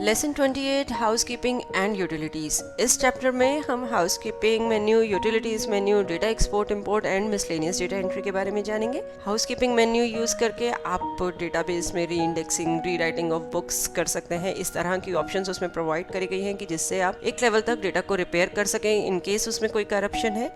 Lesson 28 housekeeping and utilities. इस chapter में हम housekeeping menu, utilities menu, data export import and miscellaneous data entry के बारे में जानेंगे। हाउसकीपिंग मेन्यू यूज़ करके आप डेटाबेस में री इंडेक्सिंग, री राइटिंग ऑफ बुक्स कर सकते हैं। इस तरह की ऑप्शंस उसमें प्रोवाइड करी गई हैं कि जिससे आप एक लेवल तक डेटा को रिपेयर कर सकें इन केस उसमें कोई करप्शन है।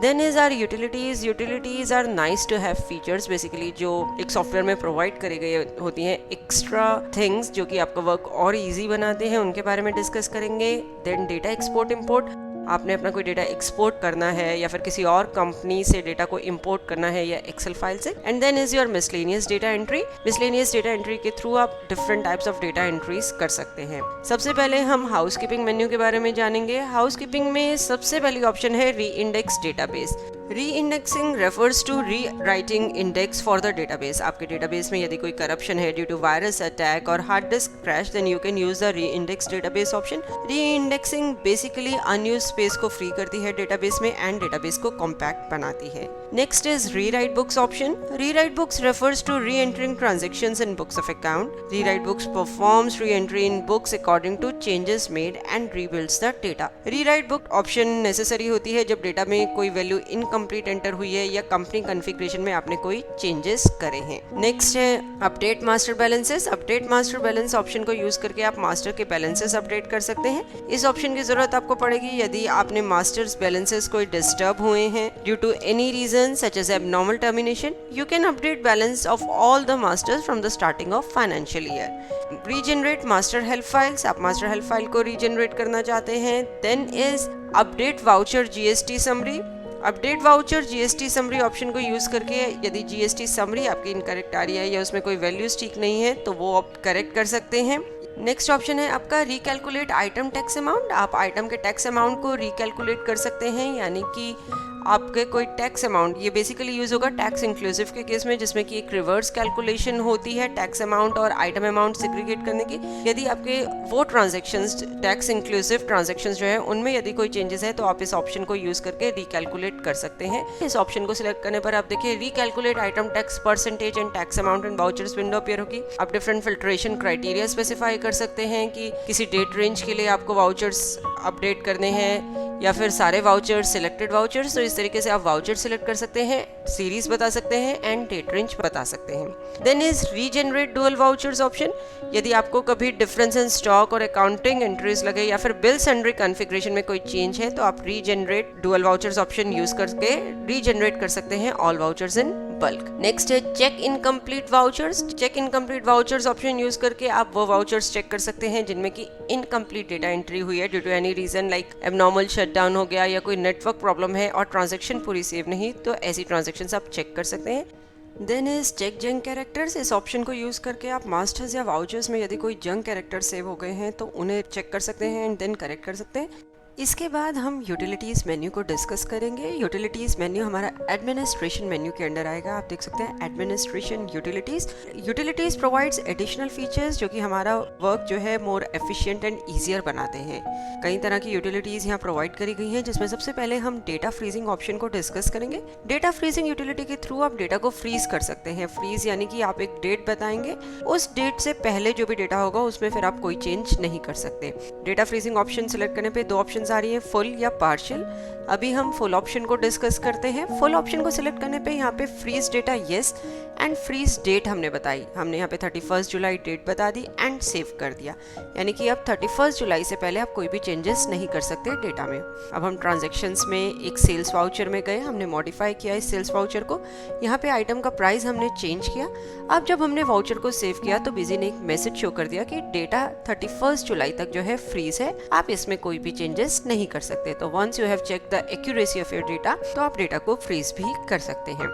Then is are utilities. Utilities are nice to have features, basically जो एक सॉफ्टवेयर में प्रोवाइड करी गई होती हैं एक्स्ट्रा थिंग्स जो कि आपका वर्क और इजी बनाते हैं, उनके बारे में डिस्कस करेंगे। देन डेटा एक्सपोर्ट इंपोर्ट, आपने अपना कोई डेटा एक्सपोर्ट करना है या फिर किसी और कंपनी से डेटा को इंपोर्ट करना है या एक्सेल फाइल से। And then is your miscellaneous data entry. Miscellaneous data entry के थ्रू आप different types of data entries कर सकते हैं। सबसे पहले हम हाउसकीपिंग मेन्यू के बारे में जानेंगे। हाउसकीपिंग में सबसे पहली ऑप्शन है re index database. Re indexing refers to re writing index for the database. आपके डेटाबेस में यदि कोई करप्शन है ड्यू टू वायरस अटैक और hard disk crash, then you can use the re index database option. Re indexing basically unused space को free करती है database में एंड डेटाबेस को कॉम्पैक्ट बनाती है। Next is rewrite books option. Rewrite books refers to reentering transactions in books of account. Rewrite books performs reentry in books according to changes made and rebuilds the data. Rewrite book option necessary होती है जब data में कोई value incomplete enter हुई है या company configuration में आपने कोई चेंजेस करे हैं। नेक्स्ट है update master balances. Update master balance option को यूज करके आप मास्टर के बैलेंसेस अपडेट कर सकते हैं। इस ऑप्शन की जरूरत आपको पड़ेगी यदि आपने मास्टर्स बैलेंसेस कोई डिस्टर्ब हुए हैं due to any reason such as abnormal termination. You can update balance of all the masters from the starting of financial year. Regenerate master help files. आप मास्टर हेल्प फाइल को regenerate करना चाहते हैं। Then is update voucher GST summary. Update voucher GST summary option को use करके यदि GST summary आपकी incorrect आ रही है या उसमें कोई वैल्यूज ठीक नहीं है तो वो आप करेक्ट कर सकते हैं। नेक्स्ट ऑप्शन है आपका रिकैलकुलेट आइटम टैक्स अमाउंट। आप आइटम के टैक्स अमाउंट को रिकैलकुलेट कर सकते हैं, यानी कि आपके कोई टैक्स अमाउंट, ये बेसिकली यूज होगा टैक्स इंक्लूसिव के केस में जिसमें कि एक रिवर्स कैलकुलेशन होती है टैक्स अमाउंट और आइटम अमाउंट सेग्रीगेट करने की। यदि आपके वो ट्रांजैक्शंस टैक्स इंक्लूसिव ट्रांजैक्शंस जो है उनमें यदि कोई चेंजेस है तो आप इस ऑप्शन को यूज करके रिकैलकुलेट कर सकते हैं। इस ऑप्शन को सिलेक्ट करने पर आप देखिए recalculate item tax percentage and tax amount and vouchers window appear होगी। आप डिफरेंट फिल्ट्रेशन क्राइटेरिया स्पेसिफाई कर सकते हैं कि किसी डेट रेंज के लिए आपको वाउचर्स अपडेट करने हैं या फिर सारे वाउचर्स, सिलेक्टेड वाउचर्स। तो इस तरीके से आप वाउचर सिलेक्ट कर सकते हैं, सीरीज बता सकते हैं एंड डेट रेंज बता सकते हैं। Then is regenerate dual vouchers option. यदि आपको कभी डिफरेंस इन स्टॉक और अकाउंटिंग एंट्रीज लगे या फिर बिल सन्ड्री कॉन्फ़िगरेशन में कोई चेंज है तो आप regenerate dual vouchers option use करके रीजनरेट कर सकते हैं all vouchers in bulk. Next है check incomplete vouchers. Check incomplete vouchers option use करके आप वो वाउचर्स चेक कर सकते हैं जिनमें की इनकम्प्लीट डेटा एंट्री हुई है due to any reason like abnormal shutdown हो गया या कोई नेटवर्क प्रॉब्लम है और ट्रांजैक्शन पूरी सेव नहीं, तो ऐसी ट्रांजैक्शंस आप चेक कर सकते हैं। Then is check junk characters. इस ऑप्शन को यूज करके आप मास्टर्स या वाउचर्स में यदि कोई जंक कैरेक्टर सेव हो गए हैं तो उन्हें चेक कर सकते हैं एंड देन करेक्ट कर सकते हैं। इसके बाद हम यूटिलिटीज़ मेन्यू को डिस्कस करेंगे। यूटिलिटीज़ मेन्यू हमारा एडमिनिस्ट्रेशन मेन्यू के अंडर आएगा। आप देख सकते हैं administration utilities. Utilities provides additional features जो कि हमारा वर्क जो है मोर एफिशिएंट एंड ईजियर बनाते हैं। कई तरह की यूटिलिटीज़ यहाँ प्रोवाइड करी गई हैं जिसमें सबसे पहले हम डेटा फ्रीजिंग ऑप्शन को डिस्कस करेंगे। डेटा फ्रीजिंग यूटिलिटी के थ्रू आप डेटा को फ्रीज कर सकते हैं। फ्रीज यानी कि आप एक डेट बताएंगे, उस डेट से पहले जो भी डेटा होगा उसमें फिर आप कोई चेंज नहीं कर सकते। डेटा फ्रीजिंग ऑप्शन सिलेक्ट करने पे दो ऑप्शन आ रही है, फुल या पार्शियल। अभी हम फुल ऑप्शन को डिस्कस करते हैं। फुल ऑप्शन को सिलेक्ट करने पे यहाँ पे freeze data yes and freeze date हमने बताई। हमने यहाँ पे 31 जुलाई डेट बता दी एंड सेव कर दिया, यानी कि अब 31 जुलाई से पहले आप कोई भी चेंजेस नहीं कर सकते डेटा में। अब हम ट्रांजैक्शंस में एक सेल्स वाउचर में गए, हमने मॉडिफाई किया इस सेल्स वाउचर को। यहाँ पे आइटम का प्राइस हमने चेंज किया। अब जब हमने वाउचर को सेव किया तो बिजी ने एक मैसेज शो कर दिया कि डेटा 31 जुलाई तक जो है फ्रीज है, आप इसमें कोई भी चेंजेस नहीं कर सकते। तो once you have check the accuracy of your data तो आप डेटा को फ्रीज भी कर सकते हैं।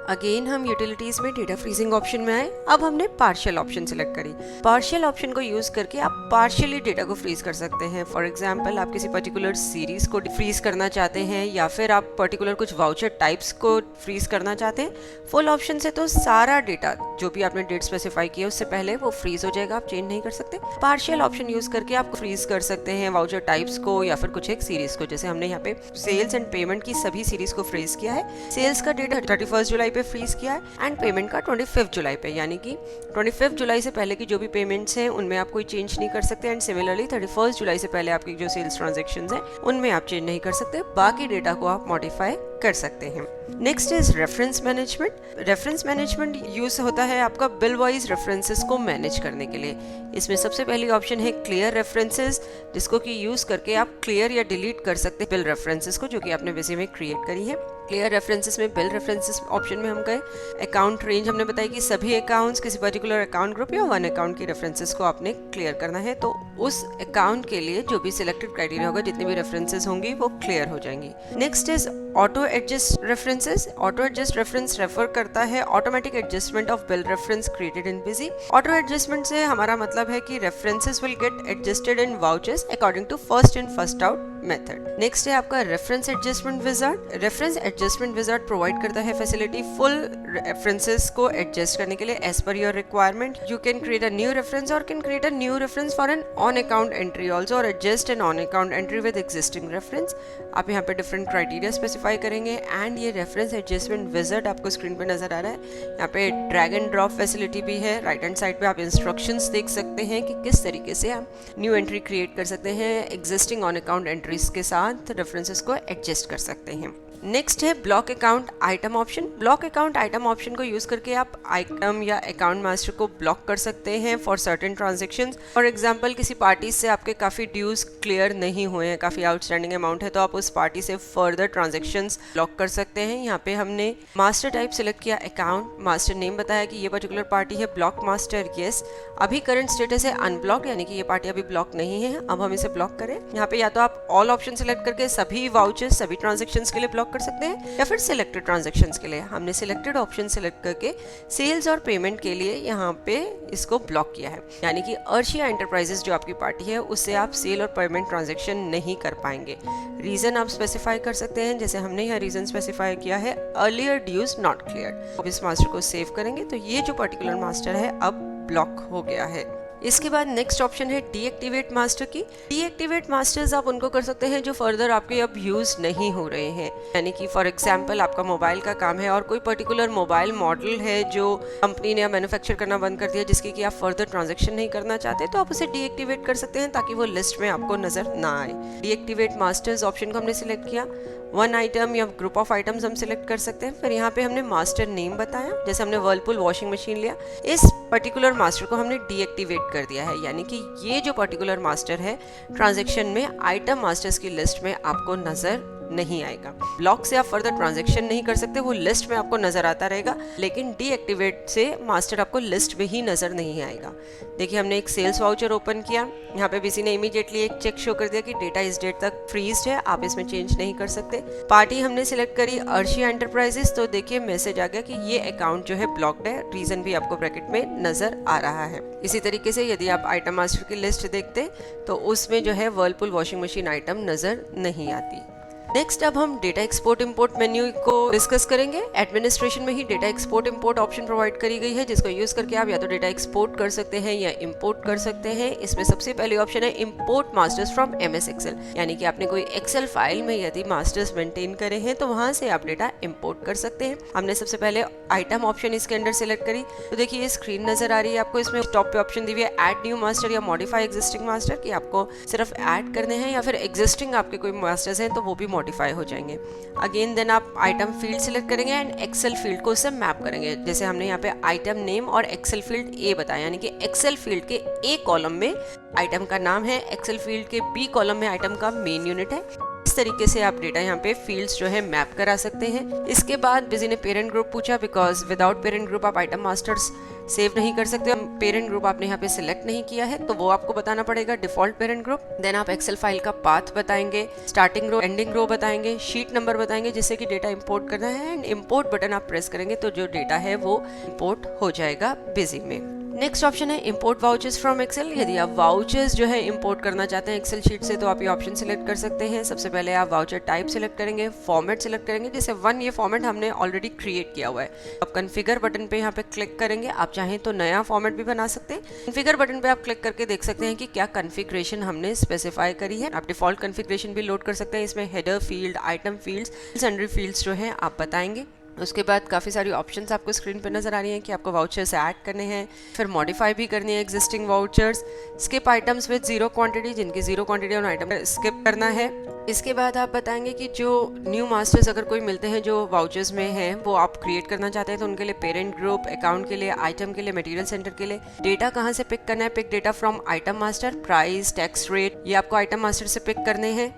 अगेन हम यूटिलिटीज में डेटा फ्रीजिंग ऑप्शन में आए। अब हमने पार्शियल ऑप्शन सिलेक्ट करी। पार्शियल ऑप्शन को यूज करके आप पार्शियली डेटा को फ्रीज कर सकते हैं। फॉर एग्जांपल आप किसी पर्टिकुलर सीरीज को फ्रीज करना चाहते हैं या फिर आप पर्टिकुलर कुछ वाउचर टाइप्स को फ्रीज करना चाहते हैं। फुल ऑप्शन से तो सारा डेटा जो भी आपने डेट स्पेसिफाई की है उससे पहले वो फ्रीज हो जाएगा, आप चेंज नहीं कर सकते। पार्शियल ऑप्शन यूज करके आप फ्रीज कर सकते हैं वाउचर टाइप्स को या फिर कुछ एक सीरीज को। जैसे हमने यहाँ पे सेल्स एंड पेमेंट की सभी सीरीज को फ्रीज किया है। सेल्स का डेट 31 जुलाई पे फ्रीज किया है एंड पेमेंट का 25 जुलाई पे, यानी कि 25 जुलाई से पहले की जो भी पेमेंट्स हैं उनमें आप कोई चेंज नहीं कर सकते एंड सिमिलरली 31 जुलाई से पहले आपकी जो सेल्स ट्रांजेक्शंस हैं उनमें आप चेंज नहीं कर सकते। बाकी डेटा को आप मॉडिफाई कर सकते हैं। Next is reference management. Reference management use होता है आपका बिल वाइज रेफरेंसेस को मैनेज करने के लिए। इसमें सबसे पहली ऑप्शन है क्लियर रेफरेंसेस, जिसको कि यूज करके आप क्लियर या डिलीट कर सकते हैं बिल रेफरेंसेस को जो कि आपने बेसिक में क्रिएट करी है। क्लियर रेफरेंसेस में बिल रेफरेंसेस ऑप्शन में हम गए। अकाउंट रेंज हमने बताया कि सभी अकाउंट्स किसी पर्टिकुलर अकाउंट ग्रुप या वन अकाउंट की रेफरेंसेस को आपने क्लियर करना है, तो उस अकाउंट के लिए जो भी सिलेक्टेड क्राइटेरिया होगा, जितनी भी रेफरेंसेस होंगी वो क्लियर हो जाएंगी। Next is auto adjust references. Auto adjust reference refer करता है automatic adjustment of bill reference created in Busy. Auto adjustment से हमारा मतलब है कि references will get adjusted in vouchers according to first in first out method. Next है आपका reference adjustment wizard. Reference adjustment wizard provide करता है facility full references को एडजस्ट करने के लिए as per your requirement. You can create a new reference और can create a new reference for an on account entry also और adjust an on account entry with existing reference. आप यहाँ पे different criteria specify करेंगे and ये reference adjustment wizard आपको screen पे नजर आ रहा है। यहाँ पे ड्रैग एंड ड्रॉप फैसिलिटी भी है। राइट हैंड साइड पे आप इंस्ट्रक्शंस देख सकते हैं कि किस तरीके से आप न्यू एंट्री क्रिएट कर सकते हैं, एग्जिस्टिंग ऑन अकाउंट एंट्रीज के साथ रेफरेंसेस को एडजस्ट कर सकते हैं। नेक्स्ट है block account item option. Block account item option को यूज करके आप आइटम या अकाउंट मास्टर को ब्लॉक कर सकते हैं for certain transactions. For example किसी पार्टी से आपके काफ़ी ड्यूज क्लियर नहीं हुए हैं, काफ़ी आउटस्टैंडिंग अमाउंट है, तो आप उस पार्टी से फर्दर ट्रांजेक्शंस ब्लॉक कर सकते हैं। यहाँ पे हमने मास्टर टाइप सिलेक्ट किया अकाउंट, मास्टर नेम बताया कि ये पर्टिकुलर पार्टी है ब्लॉक मास्टर, येस। अभी करंट स्टेटस है अनब्लॉक, यानी कि ये पार्टी अभी ब्लॉक नहीं है, अब हम इसे ब्लॉक करें। यहाँ पे या तो आप ऑल ऑप्शन सिलेक्ट करके सभी वाउचर्स सभी ट्रांजेक्शंस के लिए ब्लॉक कर सकते हैं या फिर सिलेक्टेड ट्रांजैक्शंस के लिए। हमने सिलेक्टेड ऑप्शन सिलेक्ट करके सेल्स और पेमेंट के लिए यहाँ पे इसको ब्लॉक किया है, यानी कि अर्शिया एंटरप्राइजेस जो आपकी पार्टी है उससे आप सेल और पेमेंट ट्रांजैक्शन नहीं कर पाएंगे। रीजन आप स्पेसिफाई कर सकते हैं, जैसे हमने यहाँ रीजन स्पेसिफाई किया है अर्लियर ड्यूज नॉट क्लियर। अब इस मास्टर को सेव करेंगे तो ये जो पर्टिकुलर मास्टर है अब ब्लॉक हो गया है। इसके बाद नेक्स्ट ऑप्शन है डीएक्टिवेट मास्टर की। डीएक्टिवेट मास्टर्स आप उनको कर सकते हैं जो फर्दर आपके अब यूज नहीं हो रहे हैं, यानी कि फॉर एग्जांपल आपका मोबाइल का काम है और कोई पर्टिकुलर मोबाइल मॉडल है जो कंपनी ने मैन्युफैक्चर करना बंद कर दिया, जिसकी कि आप फर्दर ट्रांजैक्शन नहीं करना चाहते, तो आप उसे डीएक्टिवेट कर सकते हैं ताकि वो लिस्ट में आपको नजर ना आए। डीएक्टिवेट मास्टर्स ऑप्शन को हमने सिलेक्ट किया। वन आइटम या ग्रुप ऑफ आइटम्स हम सिलेक्ट कर सकते हैं। फिर यहाँ पे हमने मास्टर नेम बताया, जैसे हमने वर्लपूल वॉशिंग मशीन लिया, इस पर्टिकुलर मास्टर को हमने डीएक्टिवेट कर दिया है, यानी कि ये जो पर्टिकुलर मास्टर है ट्रांजैक्शन में आइटम मास्टर्स की लिस्ट में आपको नजर नहीं आएगा। ब्लॉक से आप फर्दर ट्रांजैक्शन नहीं कर सकते, वो लिस्ट में आपको नजर आता रहेगा, लेकिन डीएक्टिवेट से मास्टर आपको लिस्ट में ही नजर नहीं आएगा। देखिए हमने एक सेल्स वाउचर ओपन किया, यहाँ पे बीसी ने इमीडिएटली एक चेक शो कर दिया कि डेटा इस डेट तक फ्रीज्ड है, आप इसमें चेंज नहीं कर सकते। पार्टी हमने सिलेक्ट करी अर्शिया एंटरप्राइजेस, तो देखिए मैसेज आ गया कि ये अकाउंट जो है ब्लॉक्ड है, रीजन भी आपको ब्रैकेट में नजर आ रहा है। इसी तरीके से यदि आप आइटम मास्टर की लिस्ट देखते तो उसमें जो है वर्लपूल वॉशिंग मशीन आइटम नजर नहीं आती। नेक्स्ट अब हम डेटा एक्सपोर्ट इंपोर्ट मेन्यू को डिस्कस करेंगे। एडमिनिस्ट्रेशन में ही data export import option provide करी गई है, जिसको यूज करके आप या तो डेटा एक्सपोर्ट कर सकते हैं या इंपोर्ट कर सकते हैं। इसमें सबसे पहले ऑप्शन है import masters from MS Excel, यानी कि आपने कोई एक्सेल फाइल में यदि मास्टर्स मेंटेन करे हैं तो वहां से आप डेटा इंपोर्ट कर सकते हैं। हमने सबसे पहले आइटम ऑप्शन इसके अंदर सिलेक्ट करी, तो देखिए ये स्क्रीन नजर आ रही है आपको। इसमें टॉप पे ऑप्शन दी हुई है ऐड न्यू मास्टर या मॉडिफाई एग्जिस्टिंग मास्टर, कि आपको सिर्फ ऐड करने हैं या फिर एग्जिस्टिंग आपके कोई मास्टर्स हैं तो वो भी मॉडिफाई हो जाएंगे। अगेन देन आप आइटम फील्ड सिलेक्ट करेंगे एंड एक्सेल फील्ड को उससे मैप करेंगे। जैसे हमने यहाँ पे आइटम नेम और एक्सेल फील्ड ए बताया, यानी कि एक्सेल फील्ड के ए कॉलम में आइटम का नाम है, एक्सेल फील्ड के बी कॉलम में आइटम का मेन यूनिट है। इस तरीके से आप डेटा यहाँ पे फील्ड्स जो है मैप करा सकते हैं। इसके बाद बिजी ने पेरेंट ग्रुप पूछा, बिकॉज विदाउट पेरेंट ग्रुप आप आइटम मास्टर्स सेव नहीं कर सकते। पेरेंट ग्रुप आपने यहाँ पे सिलेक्ट नहीं किया है तो वो आपको बताना पड़ेगा डिफॉल्ट पेरेंट ग्रुप। देन आप एक्सेल फाइल का पाथ बताएंगे, स्टार्टिंग रो एंडिंग रो बताएंगे, शीट नंबर बताएंगे जिससे कि डेटा इंपोर्ट करना है, एंड इंपोर्ट बटन आप प्रेस करेंगे तो जो डेटा है वो इंपोर्ट हो जाएगा बिजी में। नेक्स्ट ऑप्शन है इंपोर्ट वाउचर्स फ्रॉम एक्सेल। यदि आप वाउचर्स जो है इंपोर्ट करना चाहते हैं एक्सेल शीट से तो आप ये ऑप्शन सिलेक्ट कर सकते हैं। सबसे पहले आप वाउचर टाइप सिलेक्ट करेंगे, फॉर्मेट सिलेक्ट करेंगे, जैसे 1 ये फॉर्मेट हमने ऑलरेडी क्रिएट किया हुआ है। आप कॉन्फ़िगर बटन पे यहाँ पे क्लिक करेंगे, आप चाहें तो नया फॉर्मेट भी बना सकते हैं। कॉन्फ़िगर बटन पे आप क्लिक करके देख सकते हैं कि क्या कॉन्फ़िगरेशन हमने स्पेसिफाई करी है। आप डिफॉल्ट कॉन्फ़िगरेशन भी लोड कर सकते हैं। इसमें header field, item fields, sundry fields जो है आप बताएंगे। उसके बाद काफ़ी सारी ऑप्शंस आपको स्क्रीन पर नजर आ रही हैं कि आपको वाउचर्स ऐड करने हैं, फिर मॉडिफाई भी करनी है existing vouchers, skip items with zero quantity, जिनकी जीरो क्वांटिटी उन आइटम स्किप करना है। इसके बाद आप बताएंगे कि जो न्यू मास्टर्स अगर कोई मिलते हैं जो वाउचर्स में हैं वो आप क्रिएट करना चाहते हैं तो उनके लिए पेरेंट ग्रुप, अकाउंट के लिए, आइटम के लिए, मटेरियल सेंटर के लिए डेटा कहाँ से पिक करना है। Pick data from item master, price, tax rate, ये आपको आइटम मास्टर से पिक करने हैं।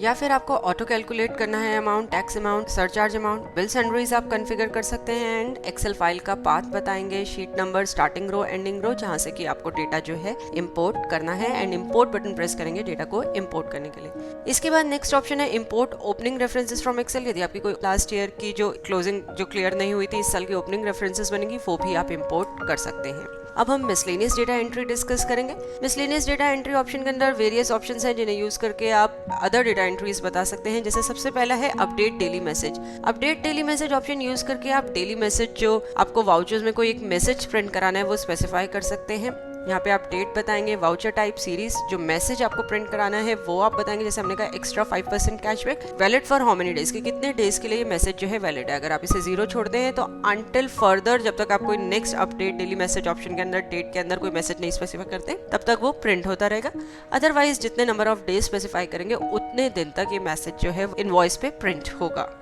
या फिर आपको ऑटो कैलकुलेट करना है amount, tax amount, surcharge amount, bill sundries आप कॉन्फ़िगर कर सकते हैं। एंड एक्सेल फाइल का पाथ बताएंगे, शीट नंबर, स्टार्टिंग रो, एंडिंग रो, जहां से कि आपको डेटा जो है इंपोर्ट करना है। एंड इंपोर्ट बटन प्रेस करेंगे डेटा को इंपोर्ट करने के लिए। इसके बाद नेक्स्ट ऑप्शन है import opening references from excel. यदि आपकी कोई लास्ट ईयर की जो क्लोजिंग जो क्लियर नहीं हुई थी, इस साल की ओपनिंग रेफरेंसेस बनेगी, वो भी आप इंपोर्ट कर सकते हैं। अब हम मिसलेनियस डेटा एंट्री डिस्कस करेंगे। मिसलेनियस डेटा एंट्री ऑप्शन के अंदर वेरियस ऑप्शंस हैं जिन्हें यूज करके आप अदर डेटा एंट्रीज बता सकते हैं। जैसे सबसे पहला है update daily message. Update daily message option use करके आप डेली मैसेज जो आपको वाउचर्स में कोई एक मैसेज प्रिंट कराना है वो स्पेसिफाई कर सकते हैं। यहाँ पे आप डेट बताएंगे, वाउचर टाइप, सीरीज, जो मैसेज आपको प्रिंट कराना है वो आप बताएंगे। जैसे हमने कहा extra 5% cashback, valid for how many days, कि कितने डेज के लिए ये मैसेज जो है वैलिड है। अगर आप इसे 0 छोड़ते हैं तो अनटिल फर्दर, जब तक आप कोई next update daily message option के अंदर डेट के अंदर कोई मैसेज नहीं स्पेसिफाई करते तब तक वो प्रिंट होता रहेगा। अदरवाइज जितने नंबर ऑफ डेज स्पेसिफाई करेंगे उतने दिन तक ये मैसेज जो है इनवॉइस पे प्रिंट होगा।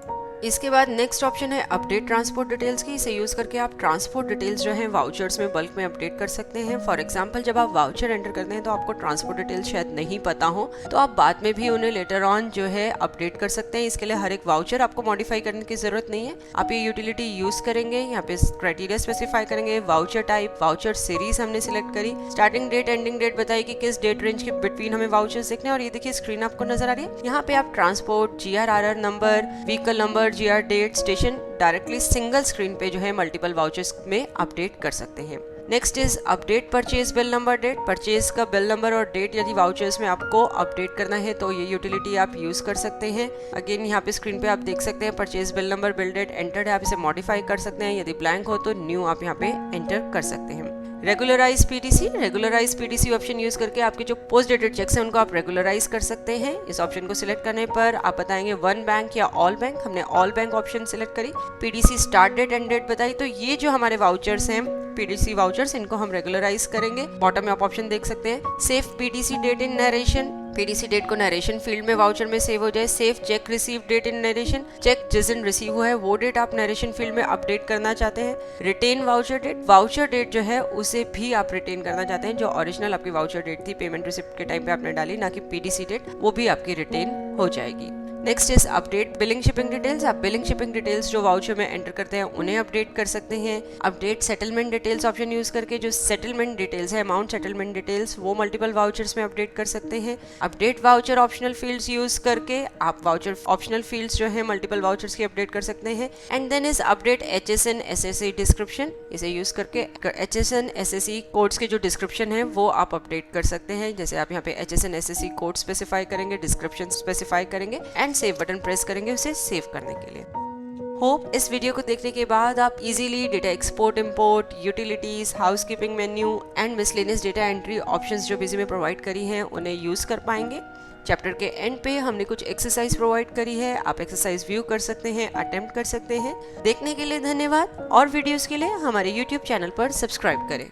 इसके बाद नेक्स्ट ऑप्शन है अपडेट ट्रांसपोर्ट डिटेल्स की। इसे यूज करके आप ट्रांसपोर्ट डिटेल्स जो है वाउचर्स में बल्क में अपडेट कर सकते हैं। फॉर एग्जांपल जब आप वाउचर एंटर करते हैं तो आपको ट्रांसपोर्ट डिटेल्स शायद नहीं पता हो तो आप बाद में भी उन्हें लेटर ऑन जो है अपडेट कर सकते हैं। इसके लिए हर एक वाउचर आपको मॉडिफाई करने की जरूरत नहीं है। आप ये यूटिलिटी यूज करेंगे, यहाँ पे क्राइटेरिया स्पेसिफाई करेंगे, वाउचर टाइप, वाउचर सीरीज हमने सिलेक्ट करी, स्टार्टिंग डेट, एंडिंग डेट बताई कि किस डेट रेंज के बिटवीन हमें वाउचर्स देखने। और ये देखिए स्क्रीन आपको नजर आ रही है। यहाँ पे आप transport, GRRR number, vehicle number, GR date, station directly single screen पे जो है मल्टीपल वाउचर्स में अपडेट कर सकते हैं। Next is update purchase bill number date. Purchase का बिल नंबर और डेट यदि वाउचर्स में आपको अपडेट करना है तो ये यूटिलिटी आप यूज कर सकते हैं। अगेन यहाँ पे स्क्रीन पे आप देख सकते हैं purchase bill number, bill date entered है, आप इसे मॉडिफाई कर सकते हैं। यदि ब्लैंक हो तो न्यू आप यहाँ पे एंटर कर सकते हैं। Regularise PTC. Regularise PTC option use करके आपके जो पोस्ट डेटेड चेक्स हैं उनको आप रेगुलराइज कर सकते हैं। इस ऑप्शन को सिलेक्ट करने पर आप बताएंगे वन बैंक या ऑल बैंक। हमने ऑल बैंक ऑप्शन सिलेक्ट करी, PTC start date end date बताई। तो ये जो हमारे वाउचर्स हैं पीटीसी वाउचर्स, इनको हम रेगुलराइज करेंगे। बॉटम में आप ऑप्शन देख सकते हैं, सेव पीटीसी डेट इन नरेशन। पीटीसी डेट को नरेशन फील्ड में वाउचर में सेव हो जाए। सेव चेक रिसीव डेट इन नरेशन, चेक जिस दिन रिसीव हुआ है वो डेट आप नरेशन फील्ड में अपडेट करना चाहते हैं। Retain voucher date, voucher date जो है उसे भी आप रिटेन करना चाहते हैं। जो ओरिजिनल आपकी वाउचर डेट थी पेमेंट रिसिप्ट के टाइम पे आपने डाली, ना कि पीटीसी डेट, वो भी आपकी रिटेन हो जाएगी। Next is update billing shipping details. आप बिलिंग शिपिंग डिटेल्स जो वाउचर में एंटर करते हैं उन्हें अपडेट कर सकते हैं। Update settlement details option use करके जो सेटलमेंट डिटेल्स है, अमाउंट सेटलमेंट डिटेल्स, वो मल्टीपल वाउचर्स में अपडेट कर सकते हैं। Update voucher optional fields use करके आप वाउचर ऑप्शनल फील्ड्स जो है मल्टीपल वाउचर्स की अपडेट कर सकते हैं। And then is update HSN SSE description. इसे यूज करके HSN SSE कोड्स के जो डिस्क्रिप्शन है वो आप अपडेट कर सकते हैं। जैसे आप यहाँ पे HSN SSE कोड स्पेसिफाई करेंगे, डिस्क्रिप्शन स्पेसिफाई करेंगे एंड सेव बटन प्रेस करेंगे उसे सेव करने के लिए। होप इस वीडियो को देखने के बाद आप easily data export, import, utilities, housekeeping menu and miscellaneous data entry options जो बिजी में प्रोवाइड करी हैं उन्हें यूज कर पाएंगे। चैप्टर के एंड पे हमने कुछ एक्सरसाइज प्रोवाइड करी है, आप एक्सरसाइज व्यू कर सकते हैं, अटेम्प्ट कर सकते हैं। देखने के लिए धन्यवाद और वीडियोस के लिए हमारे YouTube चैनल पर सब्सक्राइब करें।